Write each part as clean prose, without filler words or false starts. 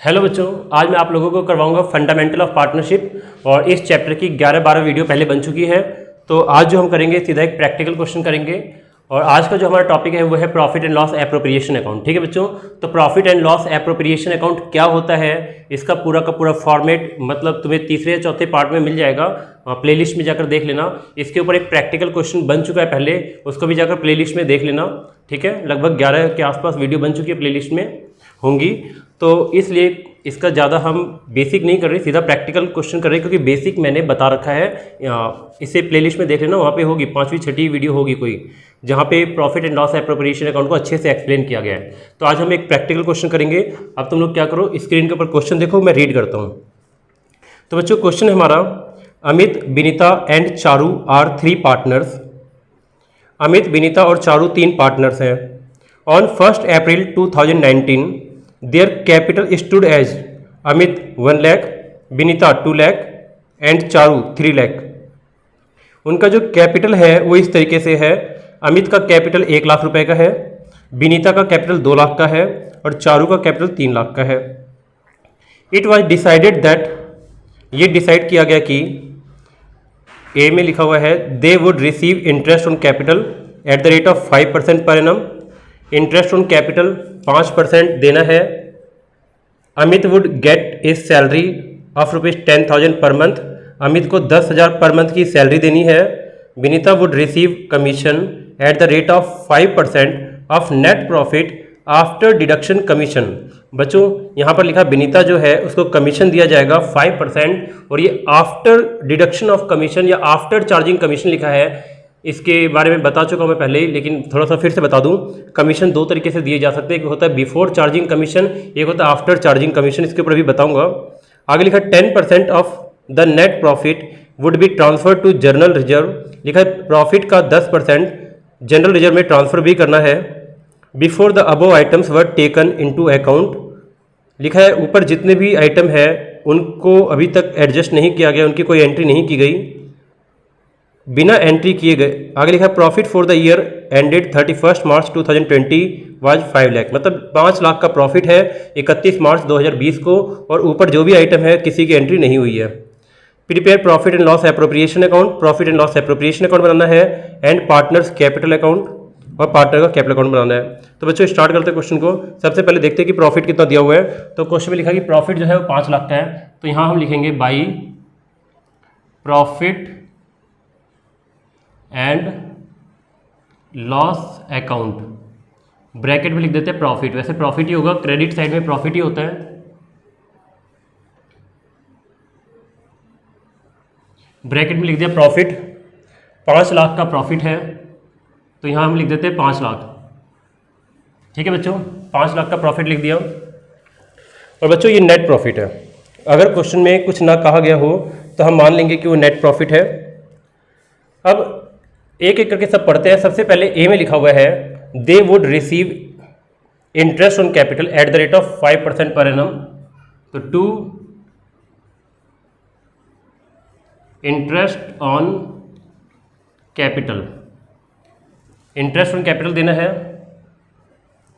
Hello बच्चों, आज मैं आप लोगों को करवाऊंगा फंडामेंटल ऑफ पार्टनरशिप और इस चैप्टर की 11-12 वीडियो पहले बन चुकी है। तो आज जो हम करेंगे सीधा एक प्रैक्टिकल क्वेश्चन करेंगे और आज का जो हमारा टॉपिक है वो है profit and loss appropriation account. ठीक है बच्चों, तो profit and loss appropriation account क्या होता है, इसका पूरा का पूरा फॉर्मेट मतलब तुम्हें तीसरे या चौथे पार्ट में मिल जाएगा, प्लेलिस्ट में जाकर देख लेना। इसके ऊपर एक प्रैक्टिकल क्वेश्चन बन चुका है पहले, उसको भी जाकर प्लेलिस्ट में देख लेना। ठीक है, लगभग 11 के आसपास वीडियो बन चुकी है, प्लेलिस्ट में होंगी। तो इसलिए इसका ज़्यादा हम बेसिक नहीं कर रहे, सीधा प्रैक्टिकल क्वेश्चन कर रहे हैं, क्योंकि बेसिक मैंने बता रखा है। इसे प्लेलिस्ट में देख लेना, वहाँ पे होगी 5वीं 6वीं वीडियो होगी कोई, जहाँ पे profit and loss appropriation account को अच्छे से एक्सप्लेन किया गया है। तो आज हम एक प्रैक्टिकल क्वेश्चन करेंगे। अब तुम लोग क्या करो, स्क्रीन के ऊपर क्वेश्चन देखो, मैं रीड करता हूँ। तो बच्चों क्वेश्चन है हमारा, Amit, Vinita and Charu are 3 partners. Amit, Vinita और चारू 3 पार्टनर्स हैं। On 1 April 2019 their capital stood as Amit 1 lakh, Vinita 2 lakh and Charu 3 lakh. उनका जो कैपिटल है वो इस तरीके से है, अमित का कैपिटल 1 लाख रुपए का है, विनीता का कैपिटल 2 लाख का है और चारू का कैपिटल 3 लाख का है। इट वॉज डिसाइडेड दैट, ये डिसाइड किया गया कि ए में लिखा हुआ है they would receive interest on capital at the rate of 5% per annum. Interest on capital 5% देना है। Amit would get A salary of ₹10,000 per month. Amit को 10,000 पर मंथ की सैलरी देनी है। Vinita would receive commission at the rate of 5% of net profit after deduction commission. बच्चों यहाँ पर लिखा विनीता जो है उसको कमीशन दिया जाएगा 5%, और ये आफ्टर डिडक्शन ऑफ कमीशन या आफ्टर चार्जिंग कमीशन लिखा है। इसके बारे में बता चुका हूँ मैं पहले ही, लेकिन थोड़ा सा फिर से बता दूँ। कमीशन 2 तरीके से दिए जा सकते हैं, एक होता है बिफोर चार्जिंग कमीशन, एक होता है आफ्टर चार्जिंग कमीशन। इसके ऊपर भी बताऊँगा। आगे लिखा 10% of the net profit would be transfer to general reserve. लिखा है प्रॉफिट का 10% जनरल रिजर्व में ट्रांसफ़र भी करना है। Before the above items were taken into account. लिखा है ऊपर जितने भी आइटम है उनको अभी तक एडजस्ट नहीं किया गया, उनकी कोई एंट्री नहीं की गई, बिना एंट्री किए गए। आगे लिखा है profit for the year ended 31 March 2020 was 5 lakh. मतलब 5 लाख का प्रॉफिट है 31 मार्च 2020 को, और ऊपर जो भी आइटम है किसी की एंट्री नहीं हुई है। Prepare profit and loss appropriation account, profit and loss appropriation account बनाना है, एंड पार्टनर्स कैपिटल अकाउंट, और पार्टनर का कैपिटल अकाउंट बनाना है। तो बच्चों स्टार्ट करते हैं क्वेश्चन को। सबसे पहले देखते हैं कि प्रॉफिट कितना दिया हुआ है। तो क्वेश्चन में लिखा कि प्रॉफिट जो है वो 5 लाख का है, तो यहाँ हम लिखेंगे by profit and loss account, bracket में लिख देते हैं प्रॉफिट। वैसे प्रॉफिट ही होगा, क्रेडिट साइड में प्रॉफिट ही होता है। ब्रैकेट में लिख दिया प्रॉफिट, 5 लाख का प्रॉफिट है, तो यहाँ हम लिख देते हैं 5 लाख। ठीक है बच्चों, 5 लाख का प्रॉफिट लिख दिया। और बच्चों ये नेट प्रॉफिट है, अगर क्वेश्चन में कुछ ना कहा गया हो तो हम मान लेंगे कि वो नेट प्रॉफिट है। अब एक एक करके सब पढ़ते हैं। सबसे पहले ए में लिखा हुआ है they would receive interest on capital at the rate of 5% per annum. तो 2 interest on capital, interest on capital देना है।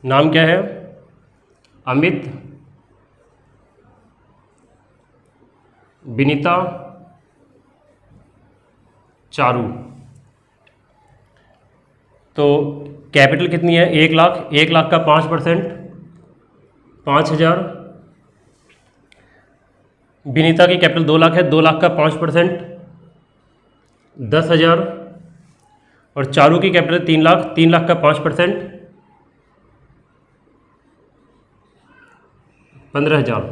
नाम क्या है? अमित, विनीता, चारू। तो कैपिटल कितनी है? 1 लाख। 1 लाख का 5% 5,000। विनीता की कैपिटल 2 लाख है, 2 लाख का 5% 10,000। और चारू की कैपिटल 3 लाख, 3 लाख का 5% 15,000।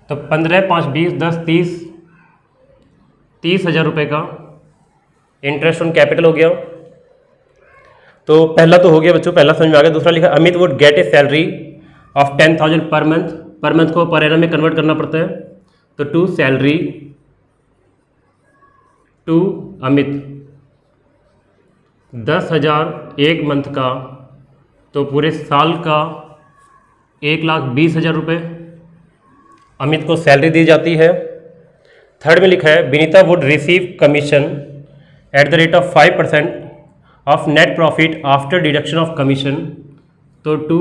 तो 15, 5, 20, 10, 30,000 रुपये का इंटरेस्ट ऑन कैपिटल हो गया। तो पहला तो हो गया बच्चों, पहला समझ में आ गया। दूसरा लिखा Amit would get A salary of 10,000 per month. Per month को पर एनम में कन्वर्ट करना पड़ता है, तो टू सैलरी टू अमित 10,000 एक मंथ का, तो पूरे साल का 1,20,000 रुपये अमित को सैलरी दी जाती है। थर्ड में लिखा है Vinita would receive commission at the rate of 5% of net profit after deduction of commission, तो टू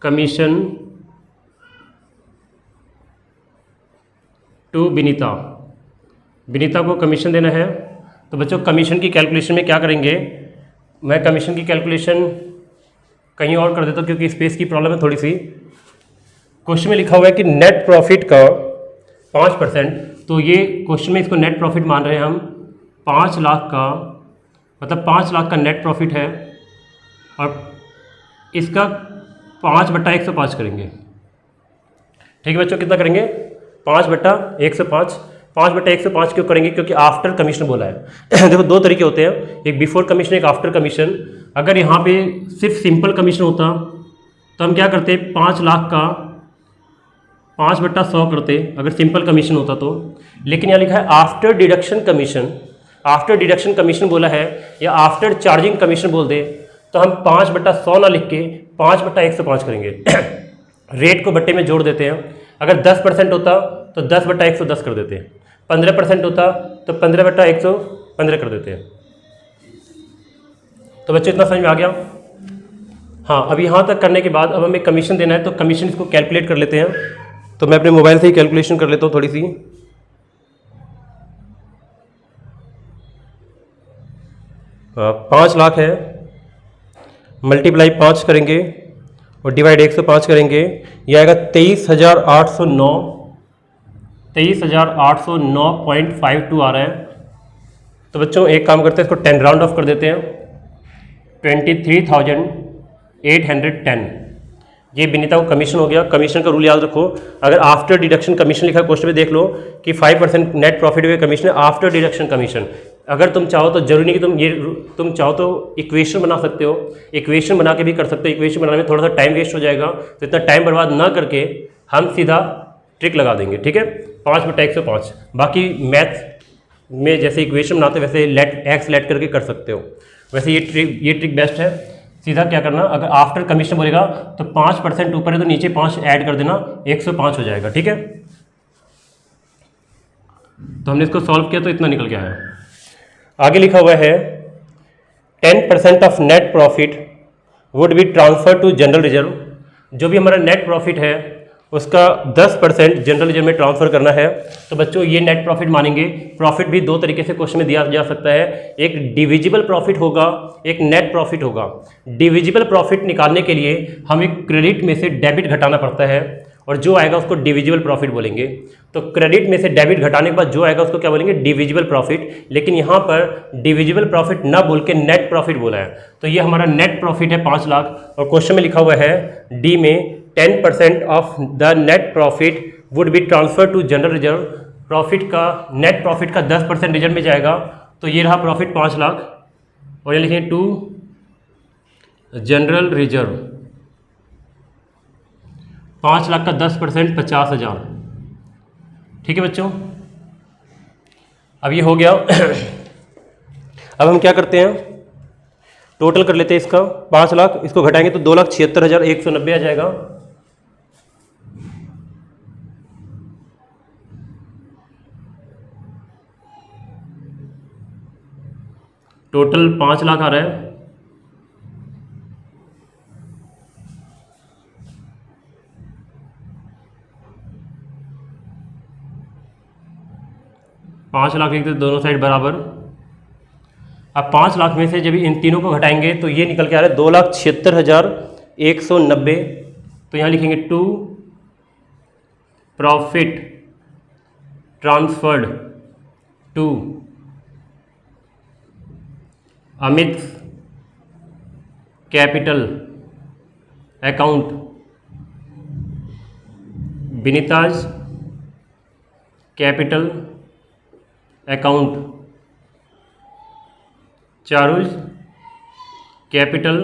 कमीशन टू विनीता को कमीशन देना है। तो बच्चों कमीशन की कैलकुलेशन में क्या करेंगे, मैं कमीशन की कैलकुलेशन कहीं और कर देता हूँ क्योंकि स्पेस की प्रॉब्लम है थोड़ी सी। क्वेश्चन में लिखा हुआ है कि नेट प्रॉफिट का 5%, तो ये क्वेश्चन में इसको नेट प्रॉफिट मान रहे हैं हम 5 लाख का, मतलब 5 लाख का नेट प्रॉफिट है और इसका 5/105 करेंगे। ठीक है बच्चों, कितना करेंगे 5/105। 5/105 क्यों करेंगे, क्योंकि आफ्टर कमीशन बोला है। देखो दो तरीके होते हैं, एक बिफोर कमीशन एक आफ्टर कमीशन। अगर यहाँ पे सिर्फ सिंपल कमीशन होता तो हम क्या करते 5 लाख का 5/100 करते अगर सिंपल कमीशन होता तो। लेकिन यहाँ लिखा है after deduction commission, after deduction commission बोला है या आफ्टर चार्जिंग कमीशन बोल दे तो हम 5/100 ना लिख के 5/105 करेंगे। रेट को बट्टे में जोड़ देते हैं। अगर 10% होता तो 10/110 कर देते हैं, 15% होता तो 15/115 कर देते हैं। तो बच्चों इतना समझ में आ गया। हाँ, अब यहाँ तक करने के बाद अब हमें कमीशन देना है, तो कमीशन इसको कैलकुलेट कर लेते हैं। तो मैं अपने मोबाइल से ही कैलकुलेशन कर लेता हूँ थोड़ी सी। हाँ, 5 लाख है, मल्टीप्लाई 5 करेंगे और डिवाइड 105 करेंगे, यह आएगा 23,809, 23,809.52 आ रहा है। तो बच्चों एक काम करते हैं, इसको 10 राउंड ऑफ कर देते हैं, 23,810। ये विनीता को कमीशन हो गया। कमीशन का रूल याद रखो, अगर आफ्टर डिडक्शन कमीशन लिखा है क्वेश्चन में, देख लो कि 5% नेट प्रॉफिट हुए कमीशन है आफ्टर डिडक्शन कमीशन। अगर तुम चाहो तो जरूरी नहीं कि तुम चाहो तो इक्वेशन बना सकते हो, इक्वेशन बना के भी कर सकते हो। इक्वेशन बनाने में थोड़ा सा टाइम वेस्ट हो जाएगा, तो इतना टाइम बर्बाद ना करके हम सीधा ट्रिक लगा देंगे। ठीक है, 5/105। बाकी मैथ में जैसे इक्वेशन बनाते वैसे एक्स लेट करके कर सकते हो। वैसे ये ट्रिक बेस्ट है। सीधा क्या करना, अगर आफ्टर कमीशन बोलेगा तो 5% ऊपर है तो नीचे 5 ऐड कर देना, 105 हो जाएगा। ठीक है, तो हमने इसको सॉल्व किया तो इतना निकल के आया। आगे लिखा हुआ है 10% of net profit would be transfer to general reserve. जो भी हमारा नेट प्रॉफिट है उसका 10% जनरल रिजर्व में ट्रांसफर करना है। तो बच्चों ये नेट प्रॉफिट मानेंगे। प्रॉफिट भी दो तरीके से क्वेश्चन में दिया जा सकता है, एक डिविजिबल प्रॉफिट होगा, एक नेट प्रॉफिट होगा। डिविजिबल प्रॉफिट निकालने के लिए हमें क्रेडिट में से डेबिट घटाना पड़ता है और जो आएगा उसको डिविजिबल प्रॉफिट बोलेंगे। तो क्रेडिट में से डेबिट घटाने के बाद जो आएगा उसको क्या बोलेंगे, डिविजिबल प्रॉफिट। लेकिन यहाँ पर डिविजिबल प्रॉफिट ना बोल के नेट प्रॉफिट बोला है, तो ये हमारा नेट प्रॉफिट है 5 लाख। और क्वेश्चन में लिखा हुआ है डी में 10% of the net profit would be transfer to general reserve. Profit का नेट प्रॉफिट का 10% रिजर्व में जाएगा, तो ये रहा प्रॉफिट 5 लाख और ये लिखेंगे टू जनरल रिजर्व। 5 लाख का 10% 50,000। ठीक है बच्चों, अब ये हो गया। अब हम क्या करते हैं, टोटल कर लेते हैं इसका। 5 लाख इसको घटाएंगे तो 2,76,190 आ जाएगा। टोटल 5 लाख आ रहा है। पाँच लाख लिखते दोनों साइड बराबर। अब 5 लाख में से जब इन तीनों को घटाएंगे तो ये निकल के आ रहा है 2,76,190। तो यहाँ लिखेंगे to profit transferred to Amit capital account Vinita's capital account Charu's capital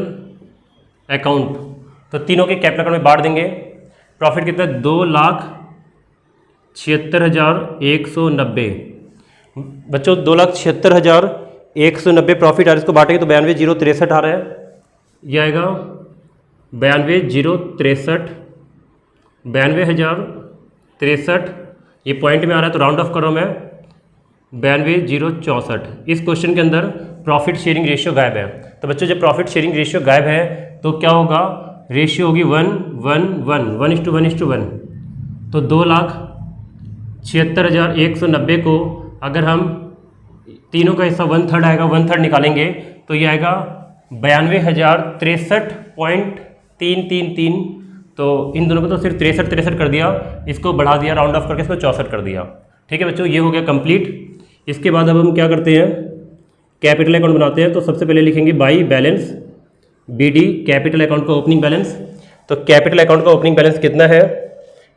account. तो तीनों के कैपिटल अकाउंट में बांट देंगे। प्रॉफिट कितना है, 2,76,190। बच्चों 2,76,190 प्रॉफिट आ रहा है, इसको बांटेंगे तो 92,063 आ रहा है। यह आएगा 92,063, 92,063। ये पॉइंट में आ रहा है तो राउंड ऑफ कर रहा हूँ मैं, 92,064। इस क्वेश्चन के अंदर प्रॉफिट शेयरिंग रेशियो गायब है। तो बच्चों जब प्रॉफिट शेयरिंग रेशियो गायब है तो क्या होगा, रेशियो होगी 1:1:1, 1:1:1। तो 2,76,190 76,190 को अगर हम तीनों का हिस्सा 1/3 आएगा, 1/3 निकालेंगे तो ये आएगा 92,063.333। तो इन दोनों को तो सिर्फ 63 कर दिया, इसको बढ़ा दिया राउंड ऑफ करके, इसको 64 कर दिया। ठीक है बच्चों, ये हो गया कंप्लीट। इसके बाद अब हम क्या करते हैं, कैपिटल अकाउंट बनाते हैं। तो सबसे पहले लिखेंगे by balance BD capital account का ओपनिंग बैलेंस। तो कैपिटल अकाउंट का ओपनिंग बैलेंस कितना है,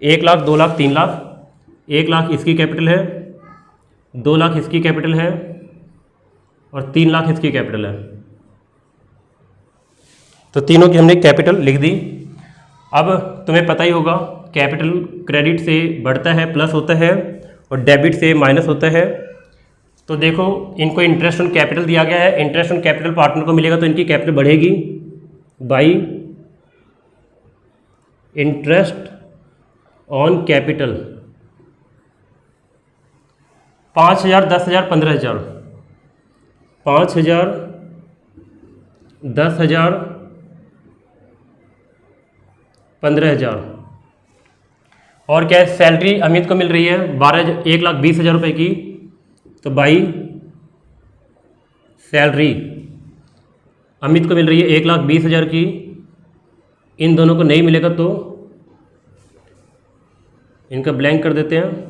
1 लाख, 2 लाख, 3 लाख। 1 लाख इसकी कैपिटल है, 2 लाख इसकी कैपिटल है और 3 लाख इसकी कैपिटल है। तो तीनों की हमने कैपिटल लिख दी। अब तुम्हें पता ही होगा कैपिटल क्रेडिट से बढ़ता है, प्लस होता है, और डेबिट से माइनस होता है। तो देखो इनको इंटरेस्ट ऑन कैपिटल दिया गया है, इंटरेस्ट ऑन कैपिटल पार्टनर को मिलेगा तो इनकी कैपिटल बढ़ेगी बाई इंटरेस्ट ऑन कैपिटल। 5,000, 10,000, 15,000, 5,000, 10,000, 15,000। और क्या है, सैलरी अमित को मिल रही है 1,20,000 रुपये की, तो बाई सैलरी अमित को मिल रही है 1,20,000 की। इन दोनों को नहीं मिलेगा तो इनका ब्लैंक कर देते हैं।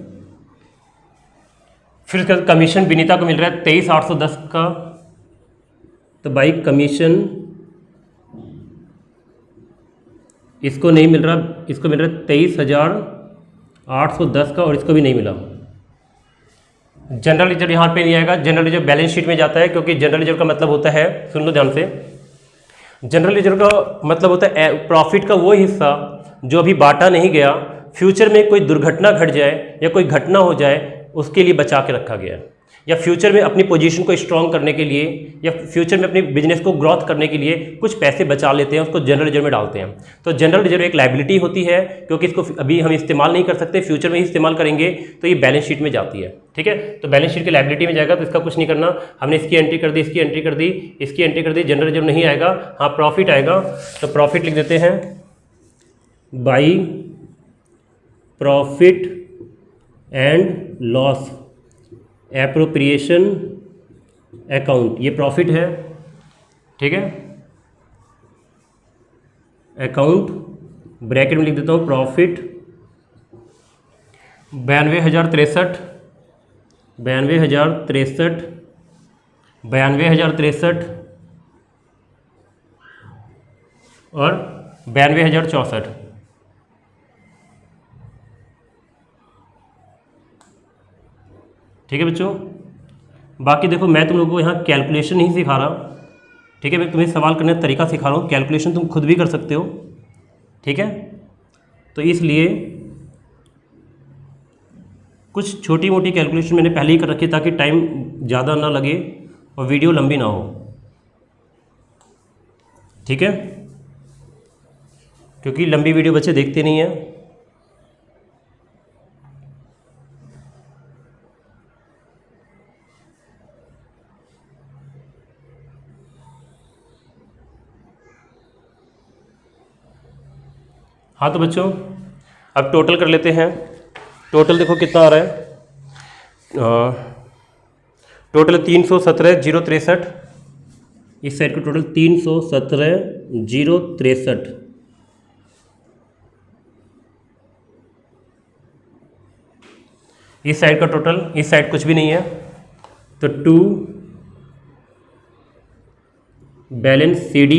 फिर इसका कमीशन विनीता को मिल रहा है 23,810 का, तो बाई कमीशन इसको नहीं मिल रहा, इसको मिल रहा है 23,810 का, और इसको भी नहीं मिला। जनरल रिजर्व यहाँ पे नहीं आएगा, जनरल रिजर्व बैलेंस शीट में जाता है, क्योंकि जनरल रिजर्व का मतलब होता है, सुन लो ध्यान से, जनरल रिजर्व का मतलब होता है प्रॉफिट का वो हिस्सा जो अभी बांटा नहीं गया, फ्यूचर में कोई दुर्घटना घट जाए या कोई घटना हो जाए उसके लिए बचा के रखा गया है, या फ्यूचर में अपनी पोजीशन को स्ट्रॉन्ग करने के लिए, या फ्यूचर में अपनी बिजनेस को ग्रोथ करने के लिए कुछ पैसे बचा लेते हैं, उसको जनरल रिजर्व में डालते हैं। तो जनरल रिजर्व एक लायबिलिटी होती है, क्योंकि इसको अभी हम इस्तेमाल नहीं कर सकते, फ्यूचर में ही इस्तेमाल करेंगे, तो ये बैलेंस शीट में जाती है। ठीक है, तो बैलेंस शीट की लायबिलिटी में जाएगा, तो इसका कुछ नहीं करना, हमने इसकी एंट्री कर दी, इसकी एंट्री कर दी, इसकी एंट्री कर दी, जनरल रिजर्व नहीं आएगा। हाँ, प्रॉफिट आएगा, तो प्रॉफिट लिख देते हैं by profit and loss appropriation account, ये प्रॉफिट है। ठीक है, अकाउंट ब्रैकेट में लिख देता हूँ प्रॉफिट 92,063, 92,063, 92,063 और 92,064। ठीक है बच्चों, बाकी देखो मैं तुम लोगों को यहाँ कैलकुलेशन नहीं सिखा रहा। ठीक है, मैं तुम्हें सवाल करने का तरीका सिखा रहा हूँ, कैलकुलेशन तुम खुद भी कर सकते हो। ठीक है, तो इसलिए कुछ छोटी मोटी कैलकुलेशन मैंने पहले ही कर रखी है, ताकि टाइम ज़्यादा ना लगे और वीडियो लंबी ना हो। ठीक है, क्योंकि लंबी वीडियो बच्चे देखते नहीं हैं। हाँ तो बच्चों अब टोटल कर लेते हैं। टोटल देखो कितना आ रहा है, टोटल 317,063, इस साइड का टोटल 317,063। इस साइड का टोटल, इस साइड कुछ भी नहीं है, तो 2 बैलेंस CD,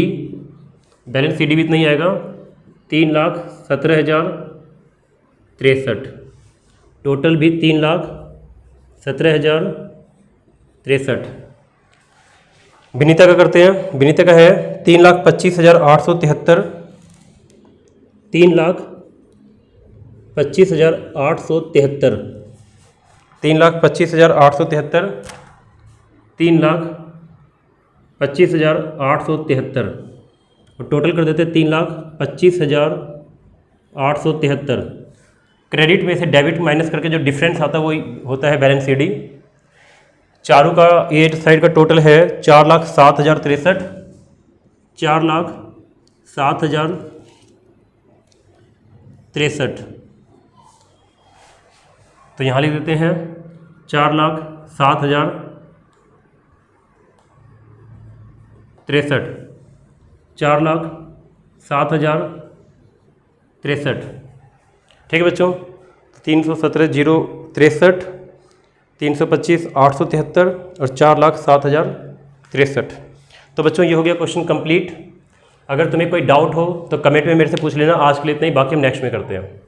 बैलेंस CD भी इतना ही आएगा 3,17,063, टोटल भी 3,17,063। विनीता का करते हैं, विनीता का है 3,25,873, 3,25,873, 3,25,873, 3,25,873, और टोटल कर देते हैं 3,25,873। क्रेडिट में से डेबिट माइनस करके जो डिफरेंस आता है वो होता है बैलेंस CD। चारों का ये साइड का टोटल है 4,07,063, 4,07,063। तो तो यहाँ लिख देते हैं 4,07,063, 4,07,063। ठीक है बच्चों, 317,063, 325,873 और 4,07,063। तो बच्चों ये हो गया क्वेश्चन कंप्लीट। अगर तुम्हें कोई डाउट हो तो कमेंट में मेरे से पूछ लेना। आज के लिए इतना ही, बाकी हम नेक्स्ट में करते हैं।